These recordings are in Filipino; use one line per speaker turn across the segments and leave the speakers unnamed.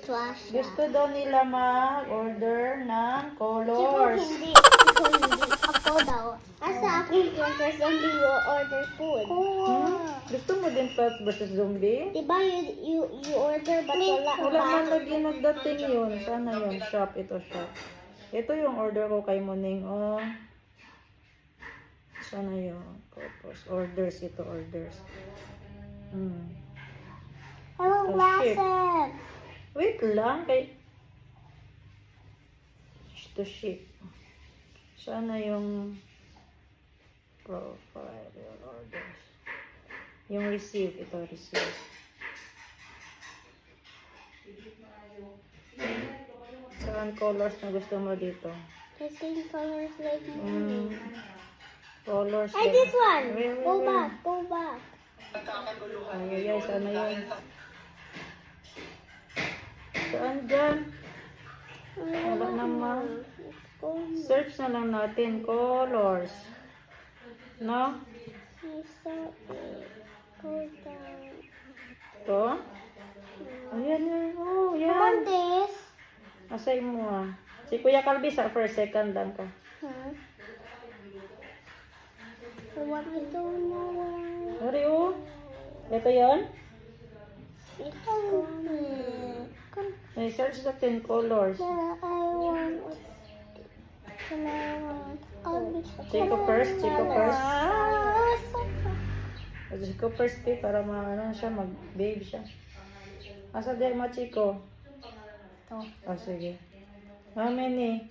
dishwasher.
Gusto daw nila mag-order ng colors.
Hindi. Ako daw. Asa akong Plants Zombie order food.
Gusto mo din Plants vs. Zombie?
Diba you order but wala
Wala
ba?
man lagi nagdating yun. Sana yun. Shop. Ito shop. Ito yung order ko kay Muning. Oh. Sana yun. Tapos orders. Ito orders.
I want glasses.
Wait lang. Kay... To ship. Sana yung profile. Yung orders. Yung receive. Ito receive. Saan colors na gusto mo dito?
The same colors like mine.
Colors.
Hey, this one.
Wait.
Go back. Go back.
Ay, sana yun. Saan dyan? Wala naman. Search na lang natin. Colors. No?
I saw it. Go down.
Ito? Ayan yan. Oh,
I
yan.
want this.
Asay mo ah. Si Kuya Calvi sa first, second lang ka.
Huh? I want to do more.
Hurry oh. Ito yun? Ay, search natin colors. Chico first. Chico first para maano siya, mag-babe siya. Asa din mo, Chico? Oh, sige. How many?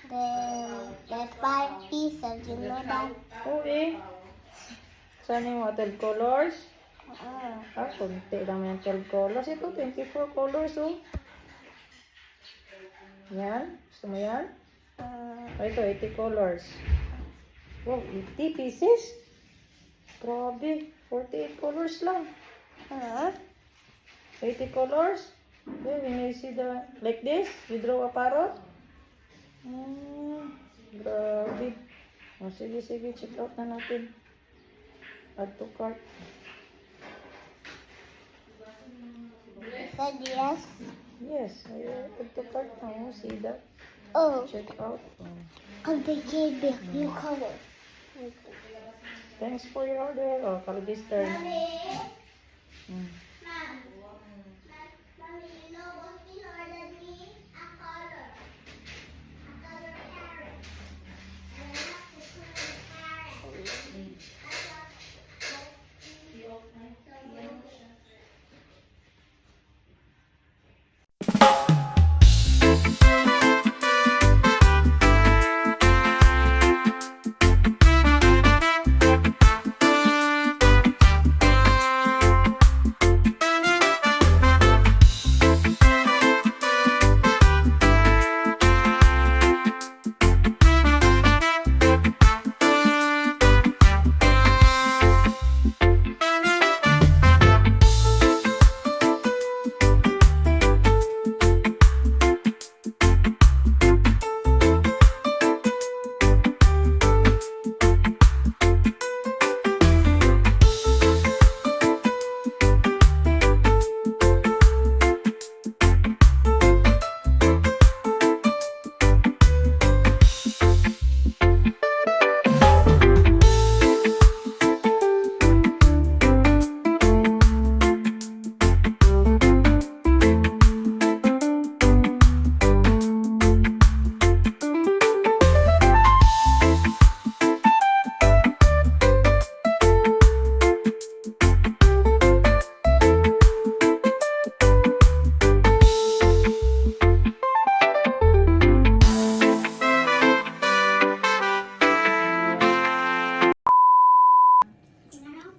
There's 5 pieces, you know that?
Oh, eh. Saan yung mga 12 colors? Kunti lang yung 12 colors. Ito, 24 colors, oh. Yan. Gusto mo yan? Ito, 80 colors. Wow, 80 pieces? Grabe. 48 colors lang. 80 colors? Then, when you see the, like this, you draw a parrot. Grabe. Oh, sige, check out na natin. Add to cart.
You said yes?
Yes, add to cart now. See that?
Oh,
Check out.
because they gave me a new color.
Thanks for your order. Oh, Calvi's turn.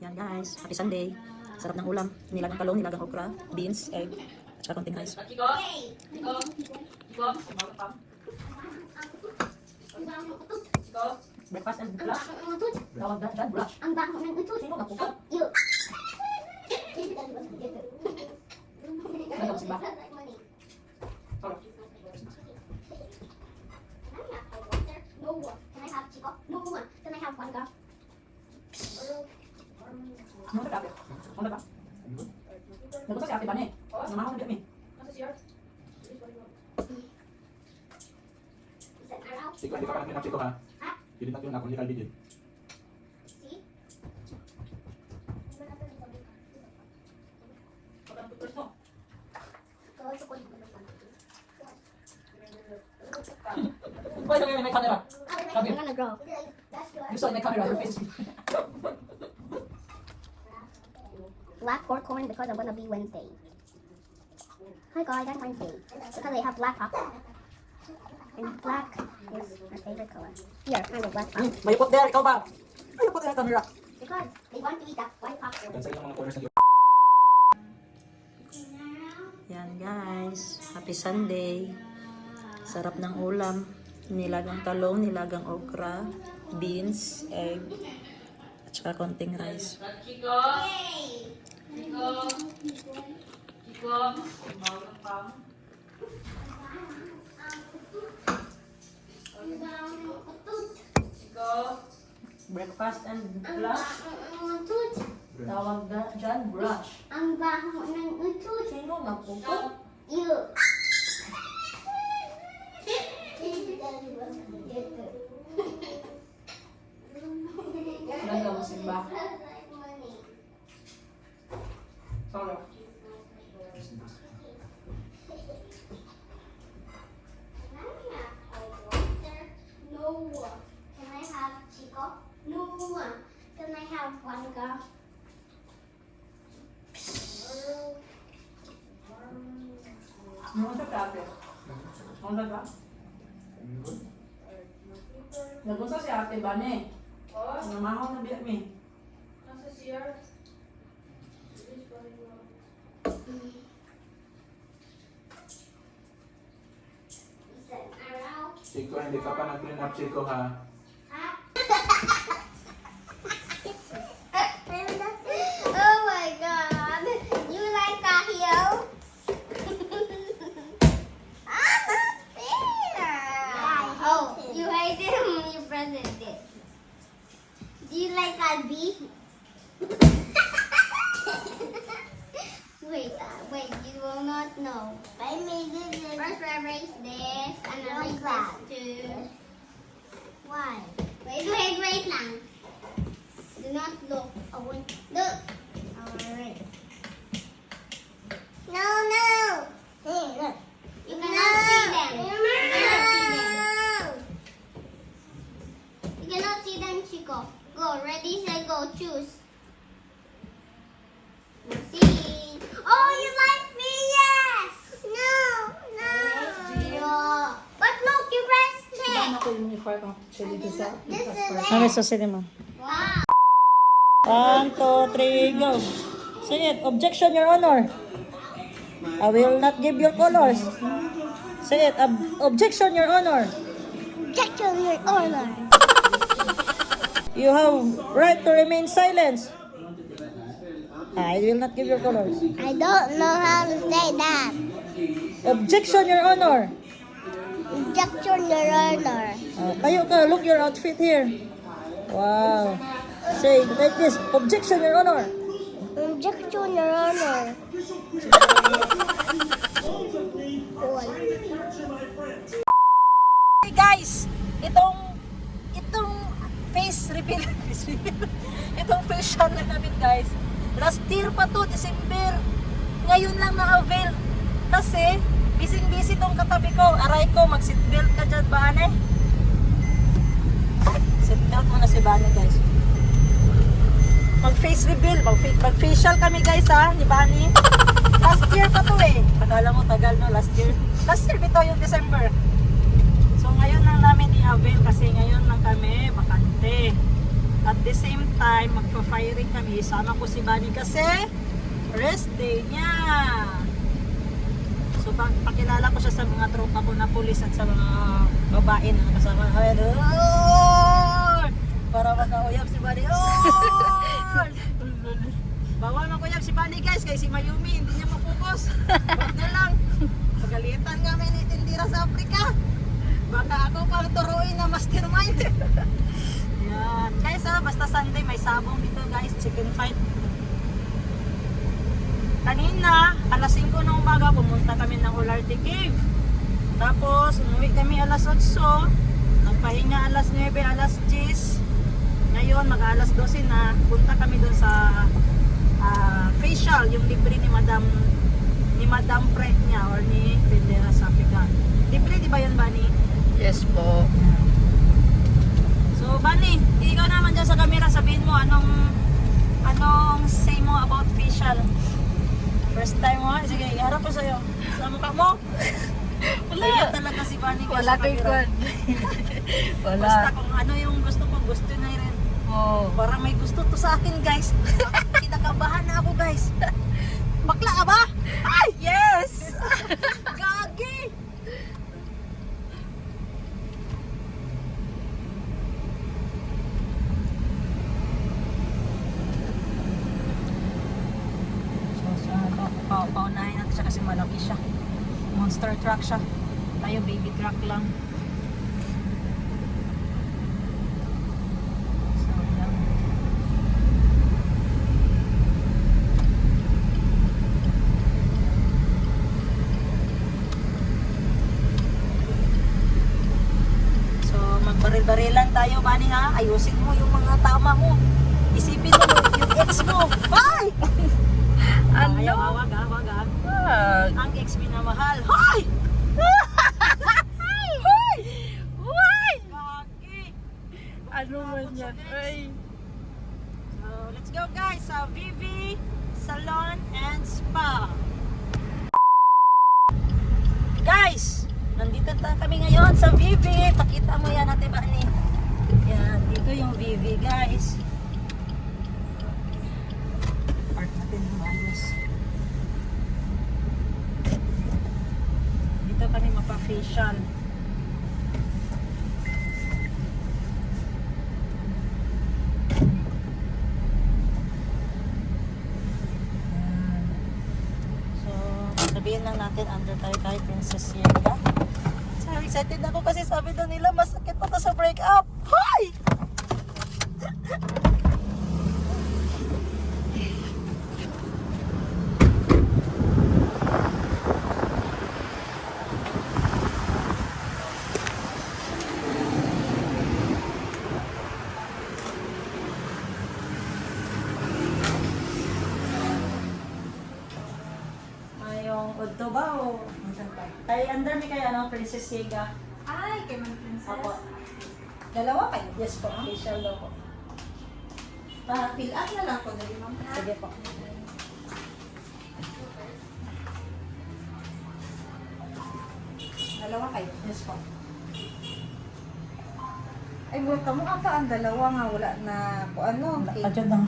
Yan guys, happy Sunday. Sarap ng ulam. Nilagang talong, nilagang okra, beans, egg, at saka konting rice. Breakfast and lunch. Tawag dyan, brunch.
Ang bako ng utot.
Sino ka po?
You.
Nagawin ba?
No one. Can I have chico? No one. Can I have one girl?
Ano ba? Ano ba? Nagpunta si Ate Bane. Namahaw na kami.
Isang araw.
Chiko, hindi ka pa nag-clean up, Chiko, ha?
Ha?
Hindi na clean up, hindi ka bigil.
See? Ikaw, sa kulit mo naman.
By the way, may camera.
Sabi nga nag-draw.
You saw my camera, your face.
Black pork corn because I'm gonna be Wednesday. Hi guys, I'm Wednesday. Because they have black popcorn. And black is my favorite color. Here, kind of black popcorn.
May put there, ikaw ba? May put there ang camera.
Because they want to eat that white popcorn.
Cancel lang mga corners na
Yan guys, happy Sunday. Sarap ng ulam. Nilagang talong, nilagang okra, beans, egg, at saka konting rice. Breakfast and lunch. Tawag dyan, brunch.
Ang baho ng utut.
Sino nagpupo?
You.
Nagawa simba. Sorry.
No. Can I have Chico? No. Can I have one girl?
Ano sa kape? Ano sa ka? Nagunsa si ate ba ni? Namahaw na biyak mi.
Isang araw.
Chiko, hindi ka pa nag-clean up, Chiko, ha?
Oh my god. You like that heel? Oh, you hate him. You present it. Do you like that beef? Wait, you will not know. I made it. First I erase this, and I erase this too. Why? Wait lang. Do not look. Oh, wait. Look. Alright. No. Hey, look. You cannot see them. You cannot see them, Chico. Go. Ready, set, go. Choose. See. Oh, you like me? Yes. No. But look, you pressed it.
Ano ko yung i-fire kang chili dito sa
This is
Ano
it.
sa cinema?
Wow.
1, 2, 3, go. Say it. Objection, Your Honor. I will not give your colors. Say it. Objection, Your Honor.
Objection, Your Honor.
You have right to remain silent. I will not give your colors.
I don't know how to say that.
Objection, Your Honor.
Objection, Your Honor.
Tayo ka. Look your outfit here. Wow. Say like this. Objection, Your Honor.
Objection, Your Honor.
Hey guys, itong face reveal, itong facial na namin guys. Last year pa to, December. Ngayon lang na-avail. Kasi, busy tong katabi ko. Aray ko, mag-seatbelt ka dyan, Bane. Seatbelt mo na si Bane guys. Mag-face reveal, mag-facial kami guys ha, ni Bane. Last year pa to eh. Akala mo tagal no, last year. Last year bito yung December. So ngayon lang namin i-avail kasi ngayon lang kami bakante. At the same time, magpa-firing kami. Sama ko si Bunny kasi rest day niya. So pakilala ko siya sa mga tropa ko na pulis at sa mga babae na kasama. Para makauyab si Bunny. Bawal makuyab si Bunny guys kasi si Mayumi hindi niya mapokus. Huwag na lang. Pagalitan kami ni Tindira sa Africa. Baka ako pang turuin na mastermind. Yan. Guys basta Sunday may sabong dito guys. Chicken fight. Kanina, alas 5 ng umaga pumunta kami ng Olarte Cave. Tapos, umuwi kami alas 8. Nagpahinga alas 9, alas 10. Ngayon, mag-alas 12 na. Punta kami doon sa facial, yung libre ni Madam Pret niya or ni Pendera Safika. Libre, di ba yun, Bani?
Yes po.
So, Bani, ikaw naman dyan sa camera, sabihin mo anong say mo about facial. First time mo, sige, iharap ko sa'yo. Sa mukha mo. Wala talaga si Bani.
Wala kay Kwan. Wala.
Basta kung ano yung gusto ko, gusto na rin.
Oh.
Parang may gusto to sa akin, guys. Kinakabahan na ako, guys. Bakla ka ba? Ay!
Yes!
Gagi! Paunahin natin siya kasi malaki siya. Monster truck siya. Tayo baby truck lang. So, yan. So, magbaril-barilan tayo, Bani, ha? Ayusin mo yung mga tama mo. Isipin mo yung ex mo. Ay!
Ano?
Ayaw, wag ha.
Wag.
Ang ex minamahal. Hoy!
Hoy! Why?
Gagi!
Ano man yan? Ay.
So, let's go, guys, sa Vivi Salon and Spa. Guys, nandito na kami ngayon sa Vivi. Pakita mo yan, Ate Bani. Yan, dito yung Vivi, guys. Park natin yung ayos. Dito kami mapa-facial. So, sabihin lang natin under tayo kay Princess Yega. So, excited ako kasi sabi daw nila masakit pa to sa breakup. Hi! Yung udto ba o kay under mi kay ano Princess Yega.
Ay, kay Ma'am Princess.
Opo.
Dalawa kayo.
Yes po, facial daw po.
Fill up na lang po dali, Ma'am.
Sige po.
Dalawa kayo.
Yes po.
Ay, kamukha pa ang dalawa nga. Wala na po ano.
Padyod lang.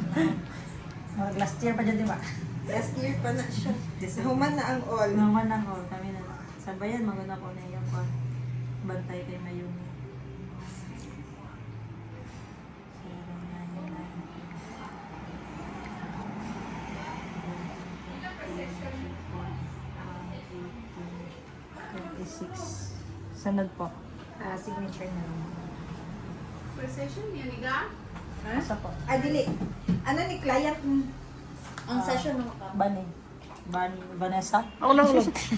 Last year pa dyan, di ba?
Last year pa na siya. Human na ang all.
Naman lang ho, kami na lang. Sabayan, maganda po na yung bantay kay Mayumi. Sunod po.
Signature na lang.
Precision, yan iga?
Isa po.
Dili. Ano ni client? Ang session mo ka.
Bani. Vanessa?
Ako lang.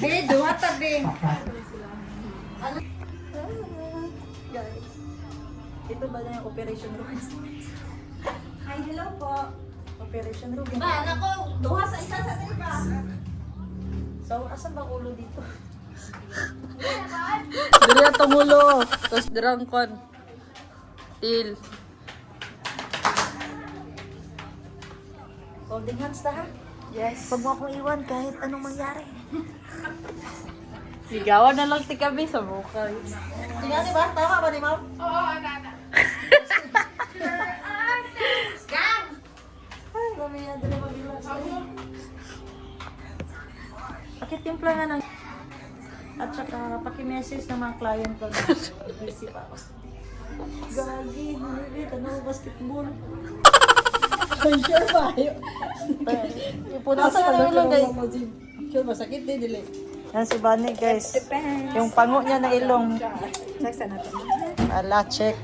Eh, duha tabi.
Guys. Ito ba na yung operation room?
Hi, hello po.
Operation room.
Nako, duha sa isa sa tiba.
So, asan ba ulo dito?
Dili ang tumulo. Tapos dirang kon. Til.
Holding hands na ha?
Yes.
Huwag mo akong iwan kahit anong mangyari.
Ligawan na lang ti kami sa mukha.
Tingnan di ba? Tama ba ni ma'am?
Oo, agad.
Ay, mamaya dali mabilang. Pakitimpla nga ng... At saka paki-message ng mga client ko na busy pa ako. Gagi, nalilita na ako basketball.
Ay, sure ba?
Ipunasan na yung ilong guys.
Sure ba? Sakit din, dili.
Yan si Bunny guys. Yung pango niya na ilong.
Check sa natin.
Ala, check.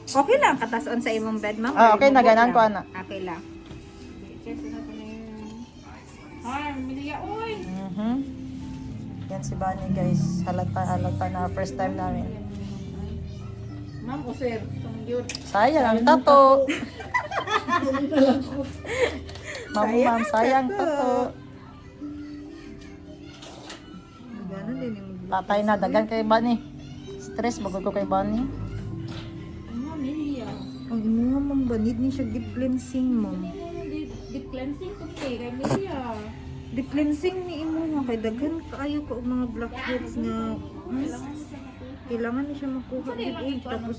Okay lang, katason sa imong bed, ma'am.
Okay na, ganan ko ana.
Okay lang.
Ay, miliya, uy!
Yan si Bunny guys. Halata na first time namin.
Ma'am, o sir, itong yun.
Sayang ang tato. Ma'am, sayang tato.
Gano'n din yung
Tatay na, dagan kay Bunny. Stress, bagod ko kay Bunny.
Ano, Milia?
ang imuha mong banid ni siya deep cleansing ma'am.
Deep cleansing to kay Milia.
Deep cleansing ni imuha kay daghan kaayo ko og mga blackheads nga kailangan ni siya makuha dito tapos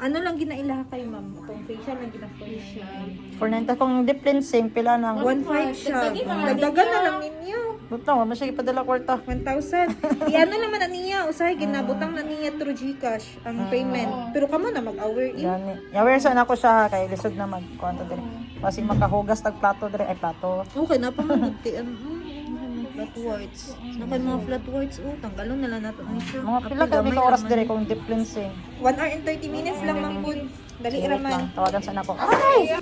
ano lang ginailaha kay ma'am itong facial lang gina-facial
For nanta kong deep cleansing, pila nang
1.5 siya dagdagan na lang ninyo
butang, wala siya ipadala kwarta.
1,000 iano naman na niya usahay ginabutang na niya through GCash ang payment pero kamo na mag-aware
Gani. Aware sa ako siya kay lisod na magkuanto dire. Kasi makahugas tag plato dire ay plato.
okay na pamanguti flat whites nakay mga flat whites tanggalon na lang nato ni siya
Mga pila ka may oras dire kung deep cleansing.
1 hour and 30 minutes lang man good dali
Wait
raman
lang, tawagan sa nako. Ay!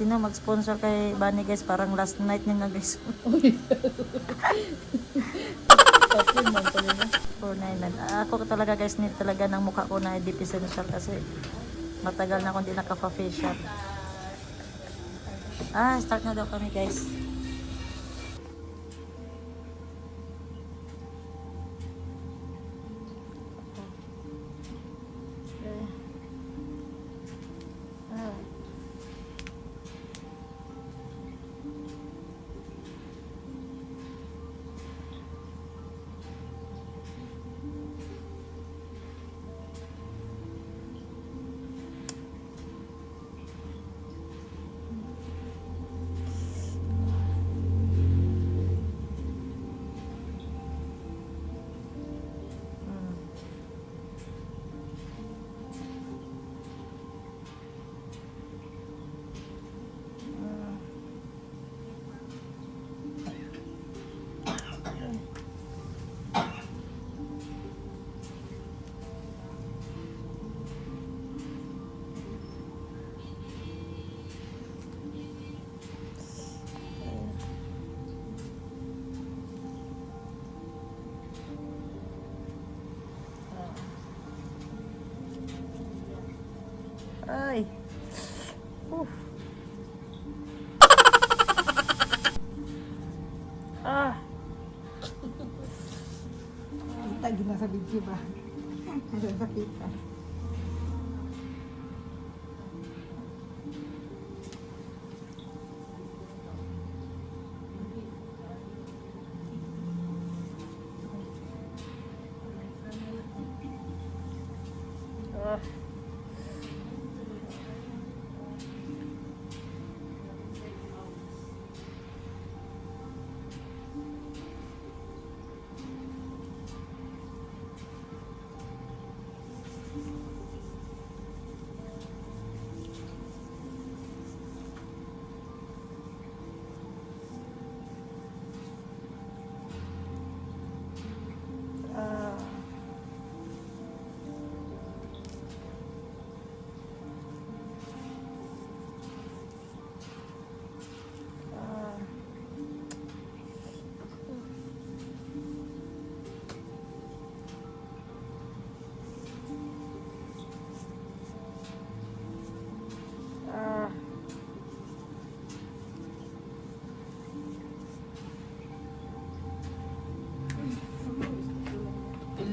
Sino mag-sponsor kay Bunny guys? Parang last night niya na guys. 499. Ako talaga guys, need talaga ng mukha ko na deep essential kasi matagal na akong di naka-facial. Start na daw kami guys. Ay.
kita gina sa video ba sa kita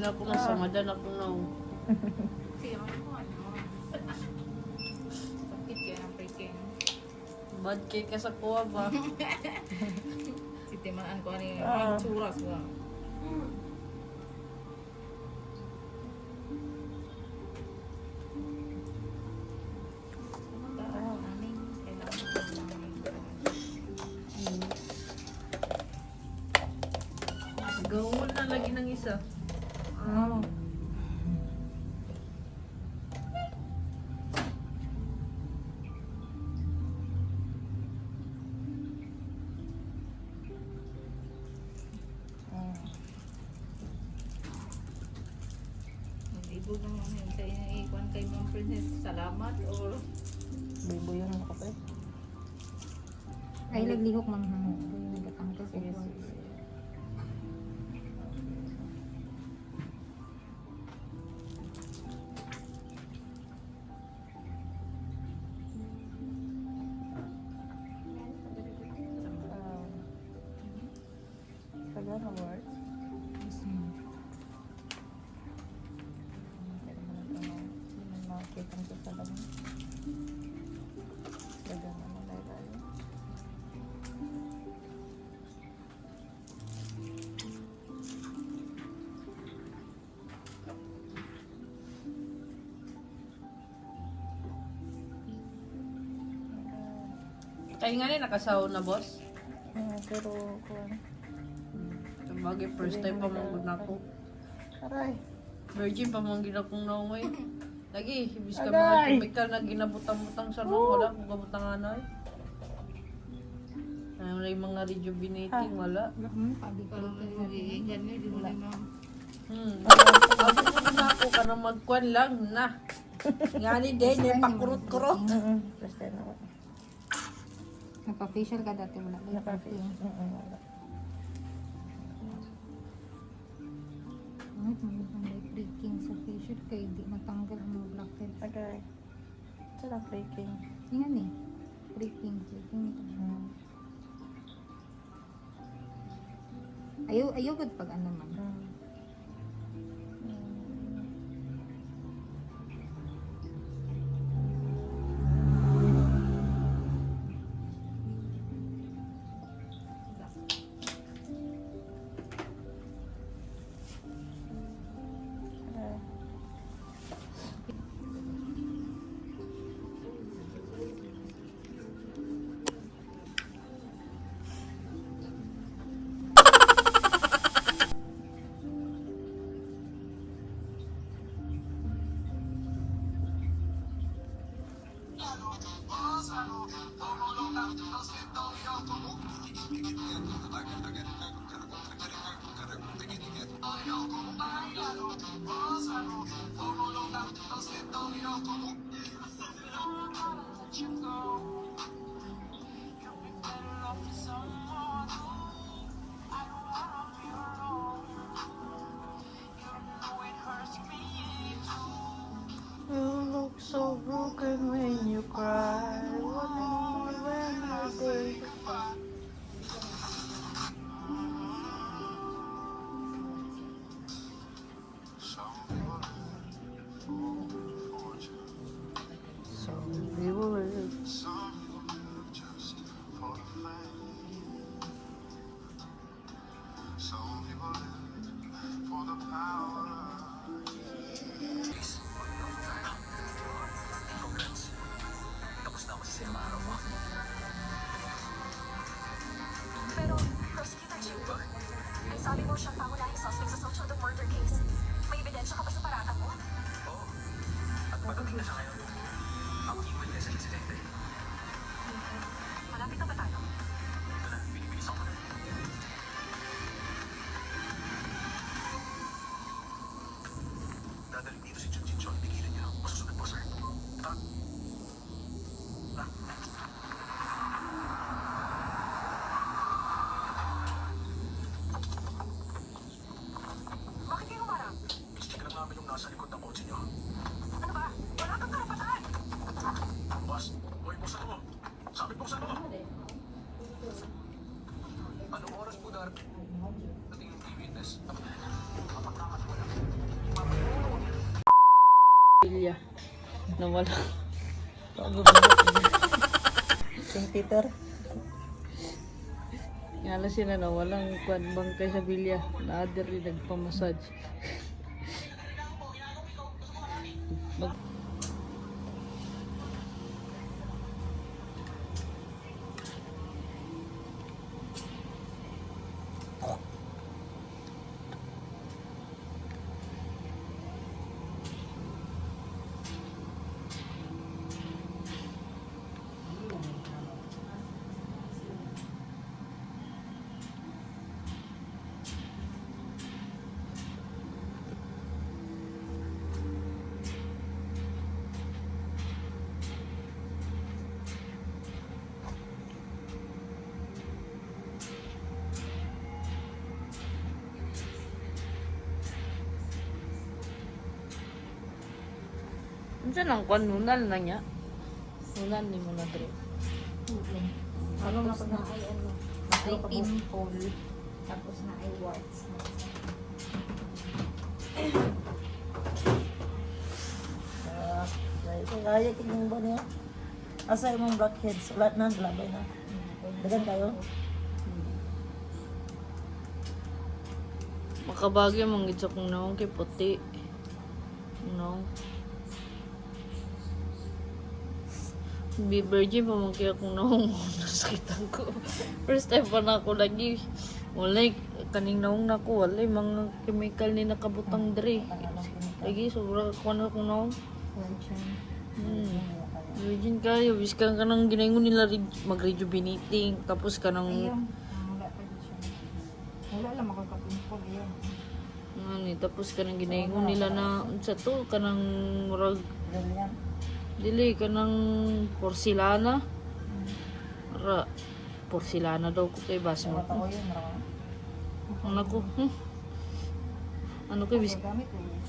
na ako nasamadan ako na. Bad cake ka sa kuha ba?
Timaan ko ani ang churas ba.
Gawon na lagi ng isa.
Oh.
Ibo naman yun sa ikuan kay Ma'am Princess. Salamat or
Buyo mo ko pa.
Ay, naglihok man ha. Nagatangkal ko.
Sige, sige. Tagal na word. Makikita mo sa laman. Tagal na mo layo.
Kaya nga rin nakasahod na boss.
Pero kung
Sabagay, first time pa mong na ako.
aray.
Virgin pa mong ginakong naungay. Lagi, ibis ka
Agay!
mga chemical na ginabutang-butang sa nung. Wala kung gabutangan na eh. Ano na yung mga rejuvenating, wala.
Pabi ko.
ganyan di mo na Ma'am.
Sabi ko na ako ka na magkwan lang na. Nga ni din, yung pakurot-kurot.
First time ako.
Nagpa-facial ka dati wala.
Naka-face. Wala.
Ay, magandang may breaking sa facial kay di matanggal ang blackhead.
Okay. Ito lang breaking.
Yan eh. Breaking. Ayaw good pag ano man.
You look so broken when you cry. What more when I say goodbye? Some people live.
Pero, Prosecutor Jimbo, ang sabi mo siyang pangunahing suspect sa social dog murder case. May ebidensya ka ba sa parata mo?
Oo. At pagdating na siya ngayon, ang email sa insidente.
Malapit na ba tayo?
Ito na, binibilis ako na. Dadaling dito si Junjin Chon. Tigilan niyo. Masusunod po, sir. Ah.
Villa. Nawala.
St. Peter.
Ngala sila na walang kwan bangkay sa Villa. Na-other rin nagpamassage. Unsa nang kwan nunal na niya? Nunal ni mo na dre.
Ano na na ay ano? Ay pimple. Tapos na ay warts.
Ito kaya tingnan ba niya? Asa yung mga blackheads? Wala na, labay na. Dagan kayo?
Makabagyo manggid sa kung naong kay puti. No. Be virgin pa man kaya kung naong nasakitan ko. First time pa na ako lagi. Walay kaning naong nako walay mga chemical ni nakabutang dre. Lagi sobra ko na kung naong. Virgin kayo, bis ka nang ginaingon nila mag-rejuvenating, tapos ka nang
Wala pa din siya. Wala lang ako ka-pimple yun.
tapos ka nang ginaingon nila na unsa to kanang murag
Ganyan.
dili kanang porcelana. Ara porcelana daw ko kay bas mo.
Matawa yun, marami.
Ano ko? Ano kay bis
Gamit ko yung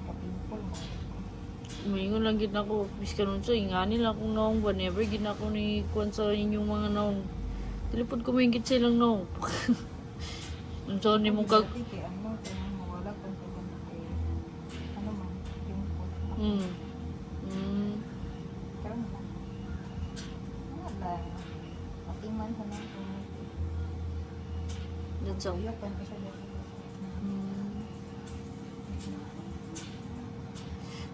ka-pimple mo.
Umingon lang gid nako bis kanon so ingani lang kung naong whenever gid ako ni kuan sa inyong mga naong. Telepon ko mingit silang naong. Unsa ni mo kag
Kay ano, kaya mawala pa sa ganun kay ano man, pimple. Karon na. Wala. Matiman sa nang
That's all.
Yupan pa siya dito.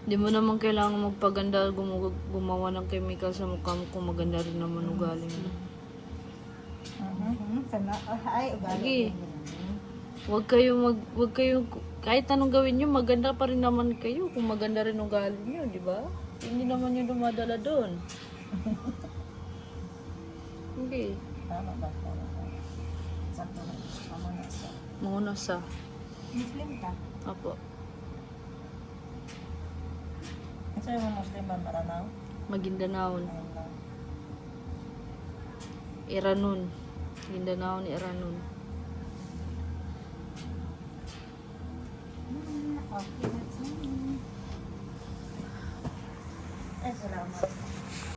Di mo naman kailangan magpaganda, gumawa ng chemical sa mukha mo kung maganda rin naman ugali mo.
Sana, ay,
Sige.
ugali.
Wag kayo, kahit anong gawin nyo, maganda pa rin naman kayo kung maganda rin ugali nyo, di ba? Hindi naman yung dumadala doon. Okay.
Tama ba? Sakto na. Tama na sa.
Muna sa,
Muslim ka?
apo,
Ito yung mga Muslim ba? Maranaw?
Maguindanaon. Iranon. Maguindanaon, Iranon.
Okay, that's me.
Salamat.